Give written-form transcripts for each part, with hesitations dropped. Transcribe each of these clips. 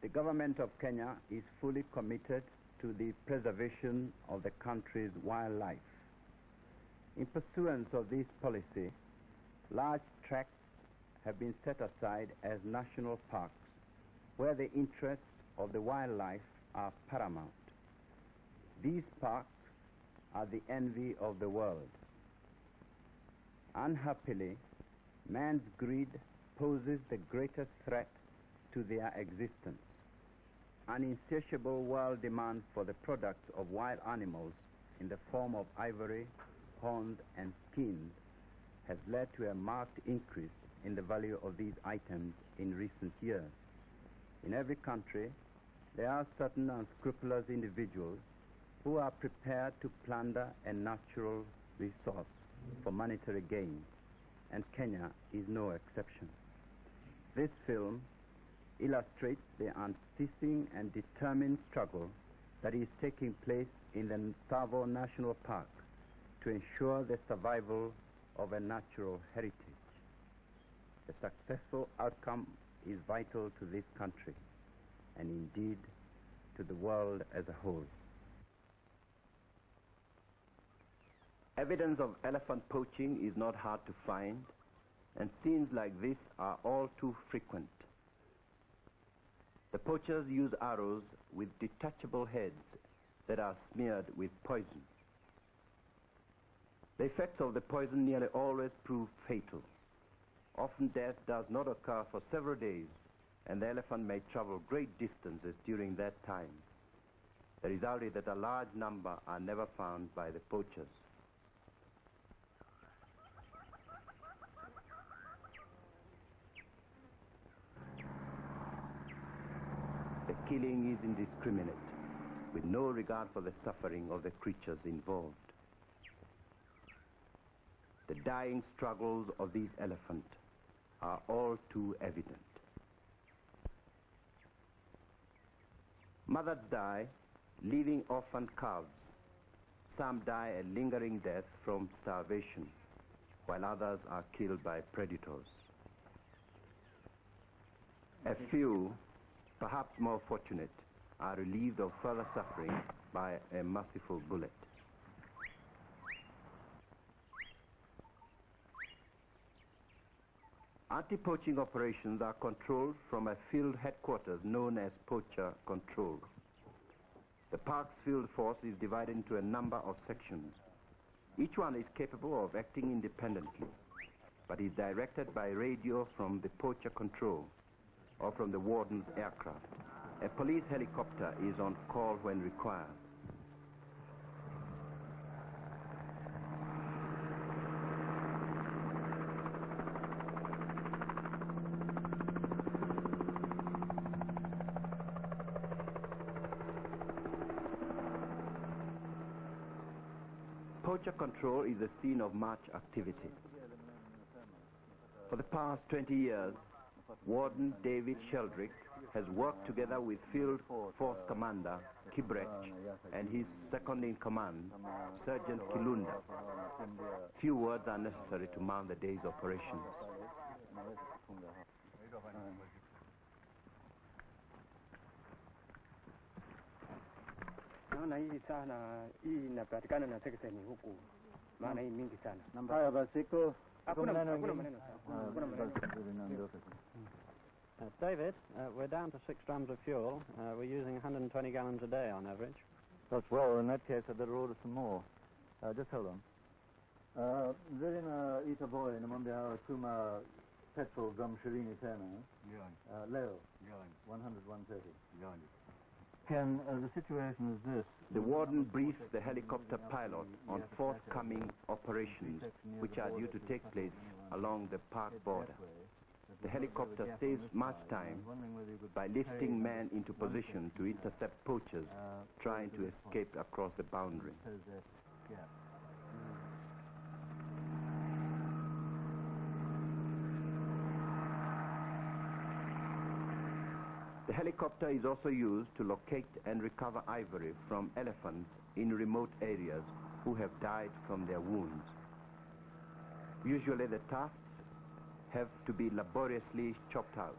The government of Kenya is fully committed to the preservation of the country's wildlife. In pursuance of this policy, large tracts have been set aside as national parks where the interests of the wildlife are paramount. These parks are the envy of the world. Unhappily, man's greed poses the greatest threat to their existence. An insatiable world demand for the products of wild animals in the form of ivory, horns, and skins has led to a marked increase in the value of these items in recent years. In every country, there are certain unscrupulous individuals who are prepared to plunder a natural resource for monetary gain, and Kenya is no exception. This film illustrates the unceasing and determined struggle that is taking place in the Tsavo National Park to ensure the survival of a natural heritage. The successful outcome is vital to this country and indeed to the world as a whole. Evidence of elephant poaching is not hard to find, and scenes like this are all too frequent. The poachers use arrows with detachable heads that are smeared with poison. The effects of the poison nearly always prove fatal. Often death does not occur for several days, and the elephant may travel great distances during that time. The result is that a large number are never found by the poachers. The killing is indiscriminate, with no regard for the suffering of the creatures involved. The dying struggles of these elephants are all too evident. Mothers die, leaving orphan calves. Some die a lingering death from starvation, while others are killed by predators. A few, perhaps more fortunate, are relieved of further suffering by a merciful bullet. Anti-poaching operations are controlled from a field headquarters known as Poacher Control. The park's field force is divided into a number of sections. Each one is capable of acting independently, but is directed by radio from the Poacher Control or from the Warden's aircraft. A police helicopter is on call when required. Poacher Control is the scene of much activity. For the past 20 years, Warden David Sheldrick has worked together with Field Force Commander Kibrech and his second-in-command, Sergeant Kilunda. Few words are necessary to mount the day's operations. David, we're down to 6 drums of fuel. We're using 120 gallons a day on average. That's well. In that case, I'd better order some more. Just hold on. Zerina ita boy namambia kuma petrol drum shirini tena. Leo. 100, 130. Ken, the situation is this. The warden briefs the helicopter pilot on forthcoming operations which are due to take place along the park border. The helicopter saves much time by lifting men into position to intercept poachers trying to escape across the boundary. The helicopter is also used to locate and recover ivory from elephants in remote areas who have died from their wounds. Usually the tusks have to be laboriously chopped out.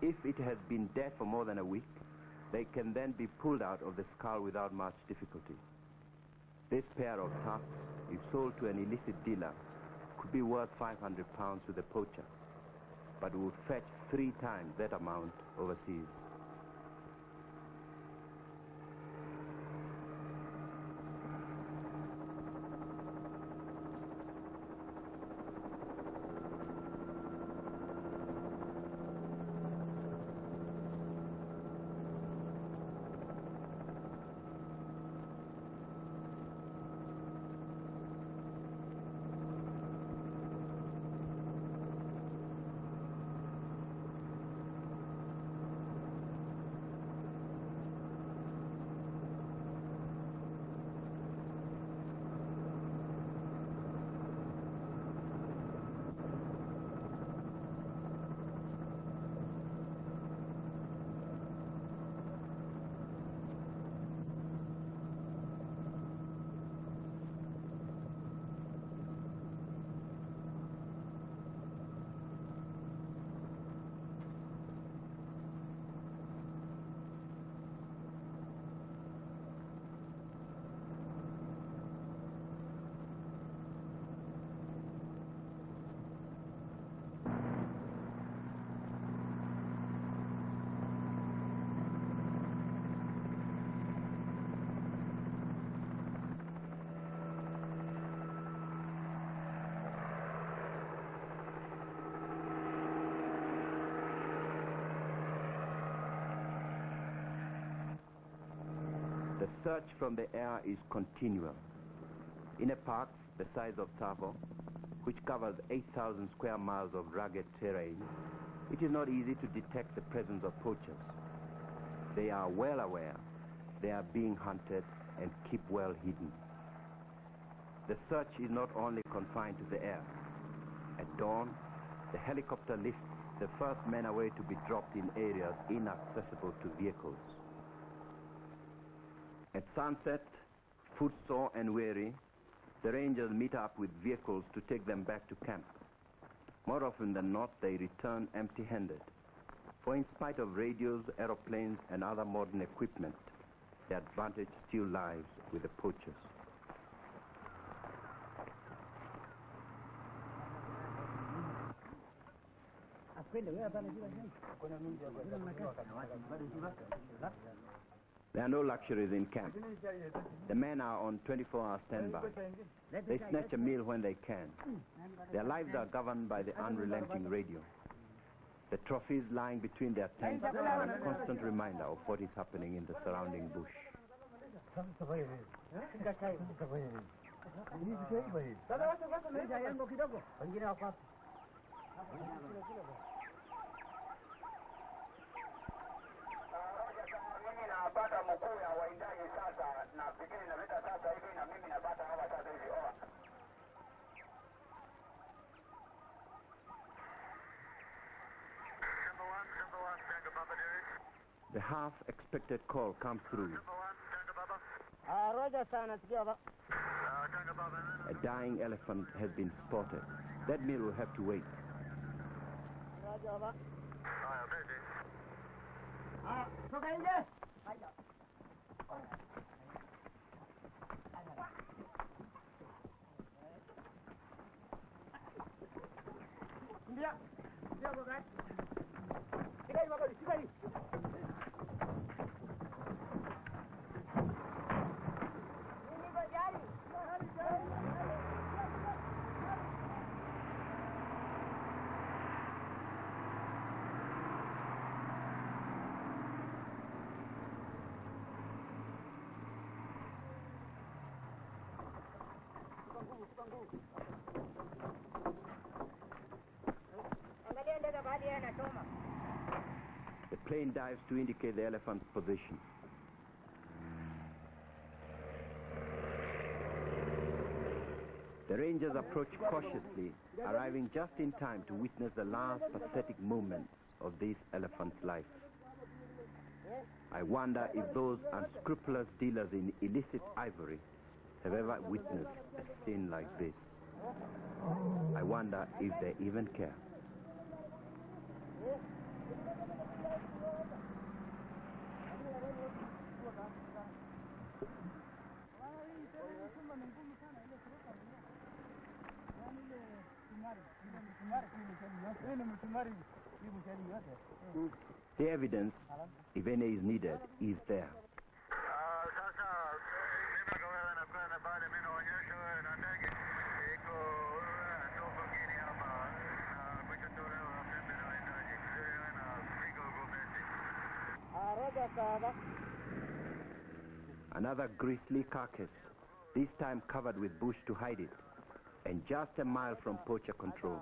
If it has been dead for more than a week, they can then be pulled out of the skull without much difficulty. This pair of tusks, if sold to an illicit dealer, could be worth 500 pounds to the poacher, but would fetch 3 times that amount overseas. The search from the air is continual. In a park the size of Tsavo, which covers 8,000 square miles of rugged terrain, it is not easy to detect the presence of poachers. They are well aware they are being hunted and keep well hidden. The search is not only confined to the air. At dawn, the helicopter lifts the first men away to be dropped in areas inaccessible to vehicles. At sunset, footsore and weary, the rangers meet up with vehicles to take them back to camp. More often than not, they return empty-handed. For in spite of radios, aeroplanes, and other modern equipment, the advantage still lies with the poachers. There are no luxuries in camp. The men are on 24-hour standby. They snatch a meal when they can. Their lives are governed by the unrelenting radio. The trophies lying between their tents are a constant reminder of what is happening in the surrounding bush. The half-expected call comes through. A dying elephant has been spotted. That meal will have to wait. The plane dives to indicate the elephant's position. The rangers approach cautiously, arriving just in time to witness the last pathetic moments of this elephant's life. I wonder if those unscrupulous dealers in illicit ivory have ever witnessed a scene like this. I wonder if they even care. The evidence, if any is needed, is there. Another grisly carcass, this time covered with bush to hide it, and just a mile from Poacher Control.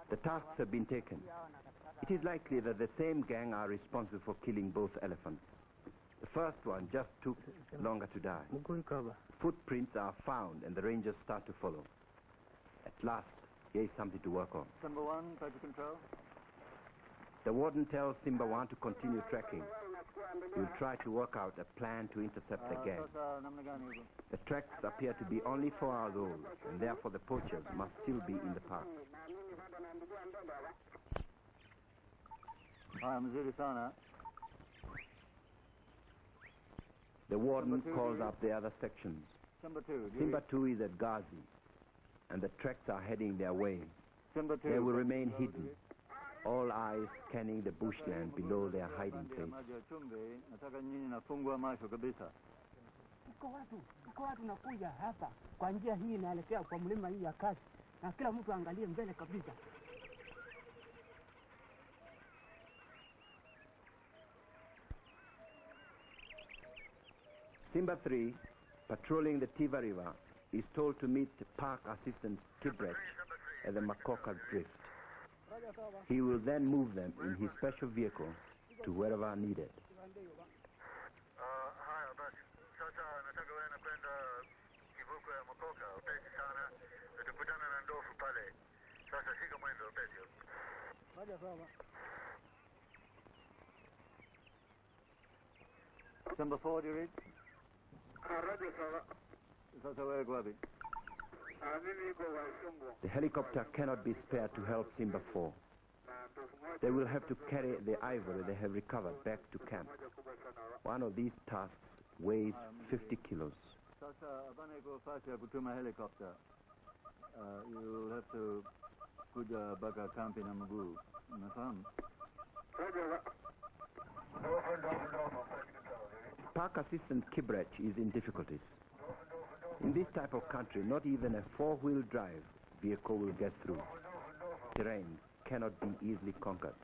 The Tusks have been taken. It is likely that the same gang are responsible for killing both elephants. The first one just took longer to die. Footprints are found and the rangers start to follow. At last, here is something to work on. Number 1, Poacher Control. The warden tells Simba 1 to continue tracking. He will try to work out a plan to intercept the gang. The tracks appear to be only 4 hours old, and therefore the poachers must still be in the park. The warden calls up the other sections. Simba 2 is at Gazi, and the tracks are heading their way. They will remain hidden, all eyes scanning the bushland below their hiding place. Simba 3, patrolling the Tiva River, is told to meet Park Assistant Kibret at the Makoka Drift. He will then move them in his special vehicle to wherever needed. Number 4, do you read? The helicopter cannot be spared to help Simba 4. They will have to carry the ivory they have recovered back to camp. One of these Tusks weighs 50 kilos. You'll have to put baka camp in Amagu. Park Assistant Kibret is in difficulties. In this type of country, not even a 4-wheel drive vehicle will get through. Terrain cannot be easily conquered.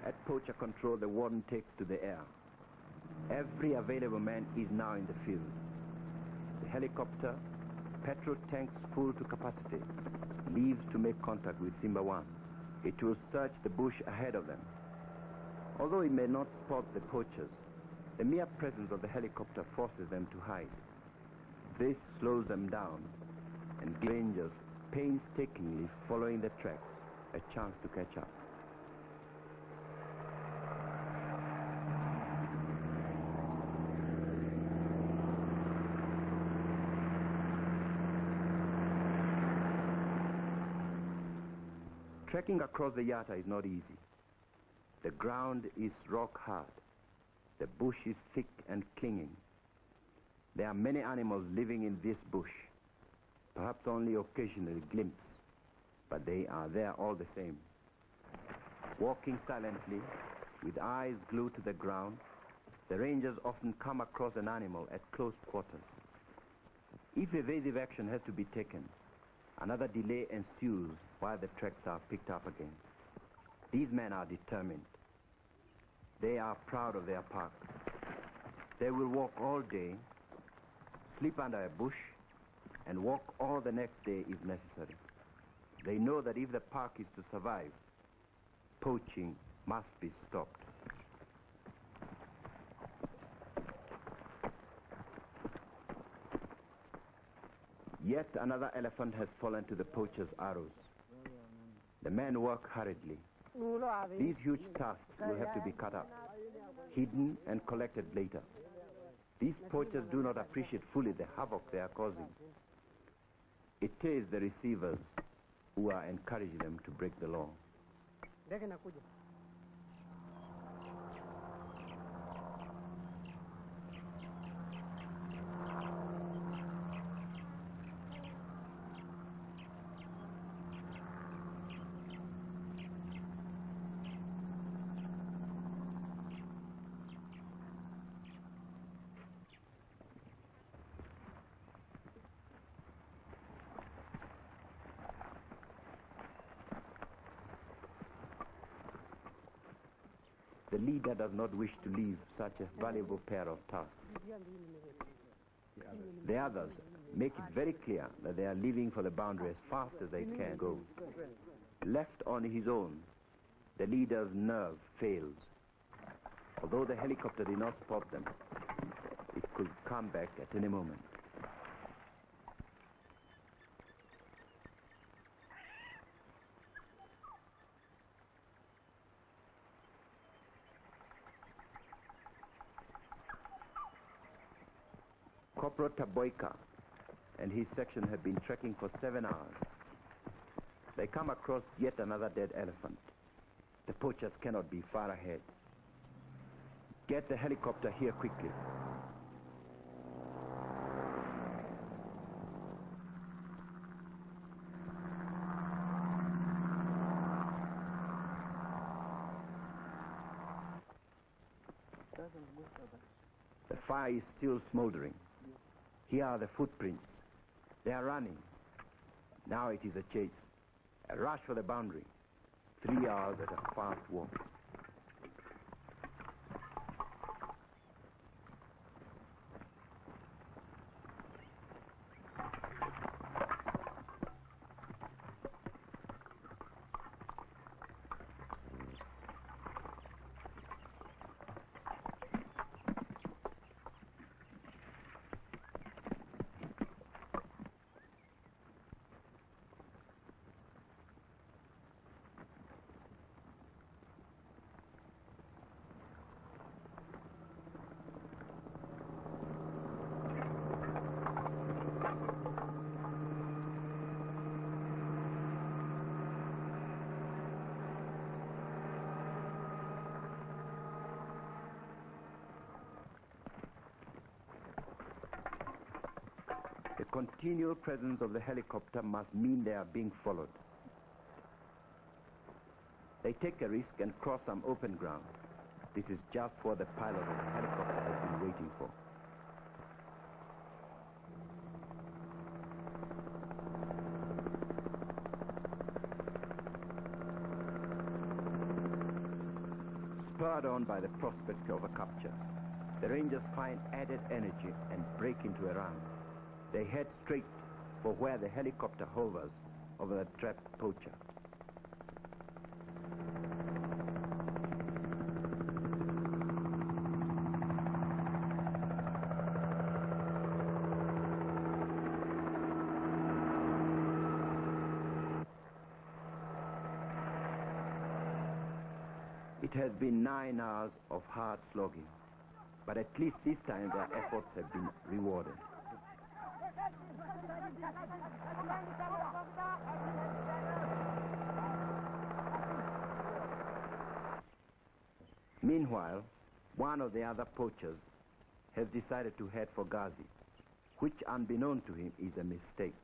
At Poacher Control, the warden takes to the air. Every available man is now in the field. The helicopter, petrol tanks full to capacity, leaves to make contact with Simba 1. It will search the bush ahead of them. Although it may not spot the poachers, the mere presence of the helicopter forces them to hide. This slows them down and gives rangers, painstakingly following the tracks, a chance to catch up. Trekking across the Yatta is not easy. The ground is rock hard. The bush is thick and clinging. There are many animals living in this bush, perhaps only occasionally glimpsed, but they are there all the same. Walking silently, with eyes glued to the ground, the rangers often come across an animal at close quarters. If evasive action has to be taken, another delay ensues while the tracks are picked up again. These men are determined. They are proud of their park. They will walk all day, sleep under a bush, and walk all the next day if necessary. They know that if the park is to survive, poaching must be stopped. Yet another elephant has fallen to the poacher's arrows. The men work hurriedly. These huge tusks will have to be cut up, hidden and collected later. These poachers do not appreciate fully the havoc they are causing. It is the receivers who are encouraging them to break the law. The leader does not wish to leave such a valuable pair of tusks. The others make it very clear that they are leaving for the boundary as fast as they can go. Left on his own, the leader's nerve fails. Although the helicopter did not spot them, it could come back at any moment. Corporal Taboika and his section have been trekking for 7 hours. They come across yet another dead elephant. The poachers cannot be far ahead. Get the helicopter here quickly. The fire is still smoldering. Here are the footprints. They are running. Now it is a chase. A rush for the boundary. 3 hours at a fast walk. The continual presence of the helicopter must mean they are being followed. They take a risk and cross some open ground. This is just what the pilot of the helicopter has been waiting for. Spurred on by the prospect of a capture, the Rangers find added energy and break into a run. They head straight for where the helicopter hovers over the trapped poacher. It has been 9 hours of hard slogging, but at least this time their efforts have been rewarded. Meanwhile, one of the other poachers has decided to head for Ghazi, which unbeknown to him is a mistake.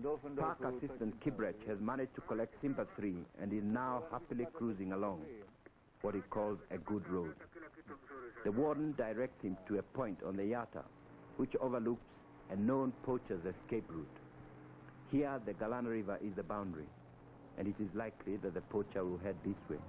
Park Assistant Kibrech has managed to collect Simba 3 and is now happily cruising along what he calls a good road. The warden directs him to a point on the Yatta, which overlooks a known poacher's escape route. Here, the Galan River is the boundary, and it is likely that the poacher will head this way.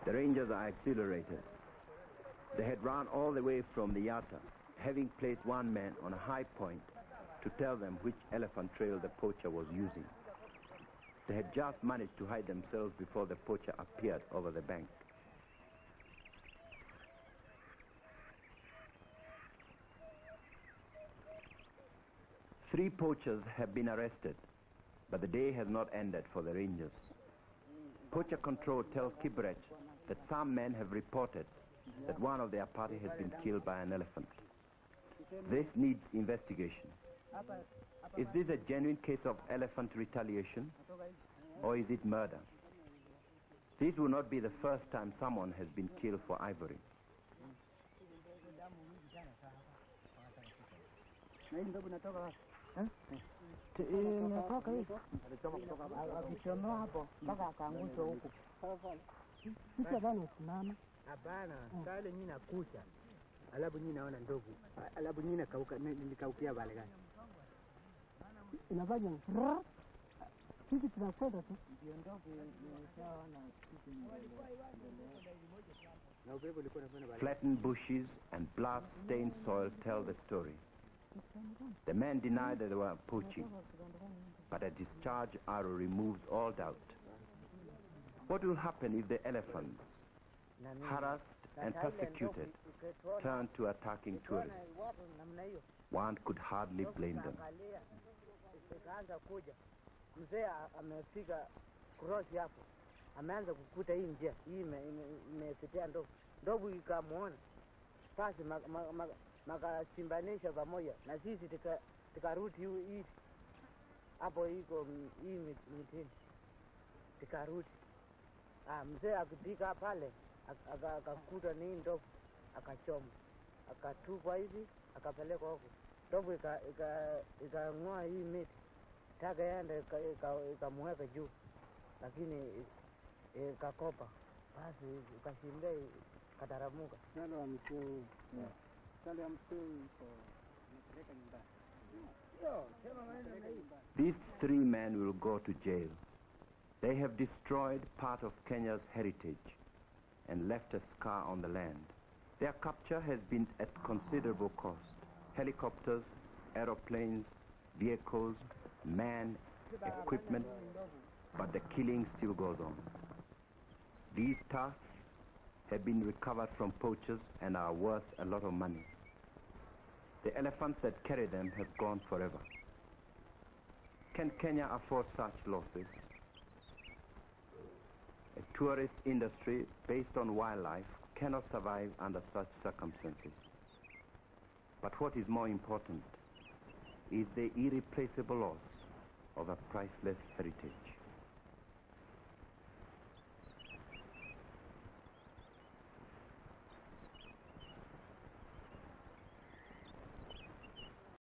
The rangers are exhilarated. They had run all the way from the Yatta, having placed one man on a high point to tell them which elephant trail the poacher was using. They had just managed to hide themselves before the poacher appeared over the bank. Three poachers have been arrested, but the day has not ended for the rangers. Poacher Control tells Kibrech that some men have reported that one of their party has been killed by an elephant. This needs investigation. Is this a genuine case of elephant retaliation, or is it murder? This will not be the first time someone has been killed for ivory. Flattened bushes and blood-stained soil tell the story. The men deny that they were poaching, but a discharged arrow removes all doubt. What will happen if the elephants, harassed and persecuted, turn to attacking tourists? One could hardly blame them. Mzee amefika cross hapo, ameanza kukuta hii njia hii imepitia ndovu ikamwona, basi makachimbanisha pamoja na sisi tukarudi hii hapo iko hii mitini, tukarudi. Mzee akifika pale akakuta ni ndovu, akachoma, akatupwa hivi, akapelekwa huko. Ndovu ikang'oa hii miti, taka yende ikamweka juu, lakini ikakopa, basi ikashinda kataramuka. These three men will go to jail. They have destroyed part of Kenya's heritage and left a scar on the land. Their capture has been at considerable cost. Helicopters, aeroplanes, vehicles, man, equipment, but the killing still goes on. These tusks have been recovered from poachers and are worth a lot of money. The elephants that carry them have gone forever. Can Kenya afford such losses? A tourist industry based on wildlife cannot survive under such circumstances. But what is more important is the irreplaceable loss of a priceless heritage.